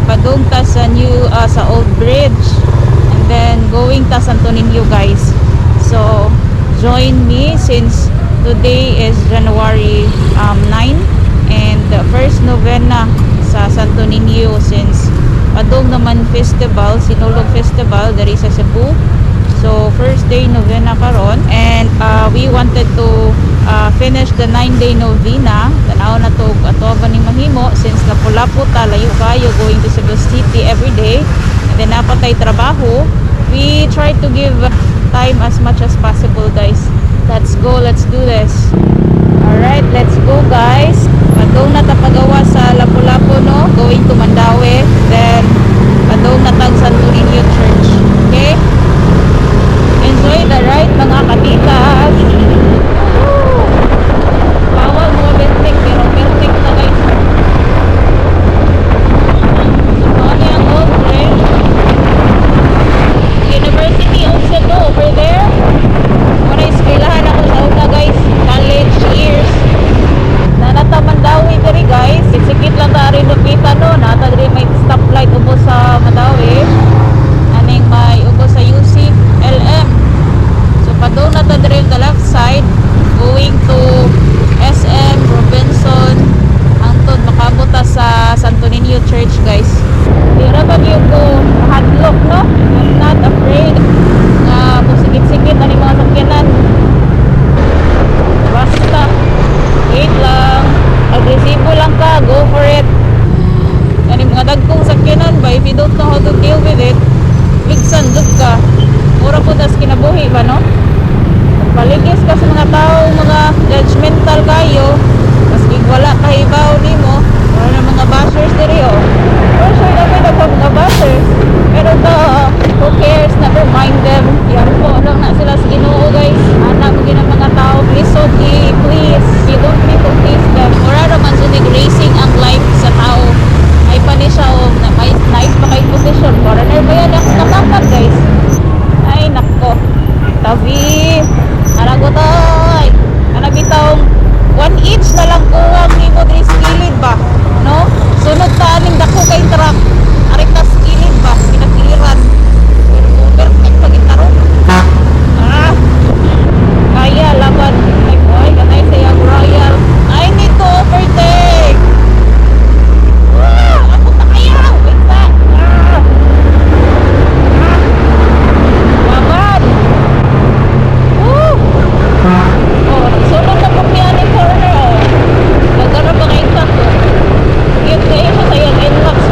padung ta sa sa Old Bridge, and then going ta Santo Niño, guys. So join me since today is January 9, and the first novena sa Santo Niño since padung naman festival, Sinulog Festival dari sa Cebu. So first day novena karon, and we wanted to finish the 9-day novena. Tanaw na to ato ba ni mahimo since lapu-lapu ta layo kayo going to Cebu City every day, and then napatay trabaho. We try to give time as much as possible, guys. Let's go, let's do this. Alright, let's go, guys. Padung na tapagawa sa lapu-lapu, no, going to Mandaue, then padung na tag Santo Niño Church. Okay, enjoy the ride, mga katikas. Bawal mo bentik, pero bentik na, guys. Ano yung Old Bridge? University of Cebu over there. Muna iskilahan ako sa una, guys, college years. Nanata Mandaue diri, guys. Sikit lang ta rin lupita, no. Nata diri may stoplight ubos sa Mandaue. Aning may ubos sa UCLM. So padung na ta diri the left side going to SM Robinson hangtod makabot ta sa Santo Niño Church, guys. Dira ba niyo ko hadlock, no? I'm not afraid nga musikit-sikit ani mga sakyanan. Basta wait lang, agresibo lang ka, go for it. Ani mga dagkong sakyanan ba, if you don't know how to deal with it, big sandok ka. Mura po tas kinabuhi ba, no? Paligis ka sa mga tao, mga judgmental kayo, maski wala kahibaw nimo. Wala na mga bashers diri, oh. For sure naman na mga bashers, pero who cares, never mind them. Yan po lang na sila sa Ginoo, guys. Anak mo din ang mga tao, please, okay, please, you don't need to please them. Mura naman sunig racing ang life sa tao. Ay pa ni siya, oh, may nice pa kay position. Foreigner ba yan? Ako natapat, guys. Ay nako, tabi anagotoy anabitong 1 inch na lang kuwang ni mo diri sa gilid ba, no? Sunod ta aning dako kay truck arit ta sa gilid ba, pinakiliran perfect pagitaro. Kaya laban like boy kanay sa yung royal. I need to overtake. Ako ta kaya wait ta. Laban. Oh, sunod na pagpiyan ni corner, oh. Nagkaroon ba kayo tato? Cute kayo siya sa yung inlocks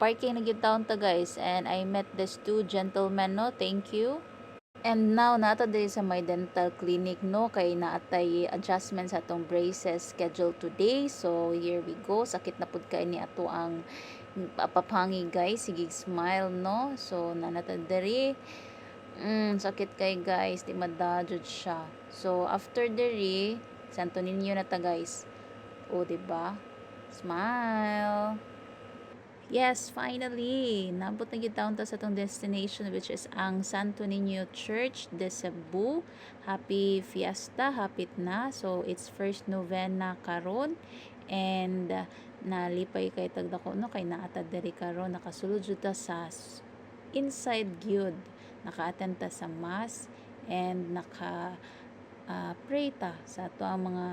parking na gyud taon ta guys, and I met these two gentlemen, no, thank you. And now nato diri sa my dental clinic, no, kay naatay adjustment sa atong braces schedule today. So here we go, sakit na pud kay ni ato ang papangi guys, sige smile, no. So nanata diri sakit kay guys, di madajud siya. So after diri Santo Niño na ta guys, o diba, smile. Yes, finally, nabot na gyud taon ta sa tong destination, which is ang Santo Niño Church de Cebu. Happy Fiesta, hapit na. So it's first novena karon, and nalipay kay tagdako, no, kay naatad diri karon, nakasulod jud ta sa inside gyud, naka-attend ta sa mass, and pray ta sa ato ang mga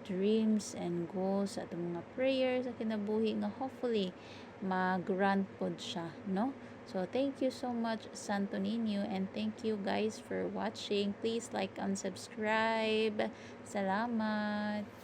dreams and goals, sa atong mga prayers sa kinabuhi nga hopefully mag-grant pod siya, no. So thank you so much Santo Niño, and thank you guys for watching. Please like and subscribe. Salamat.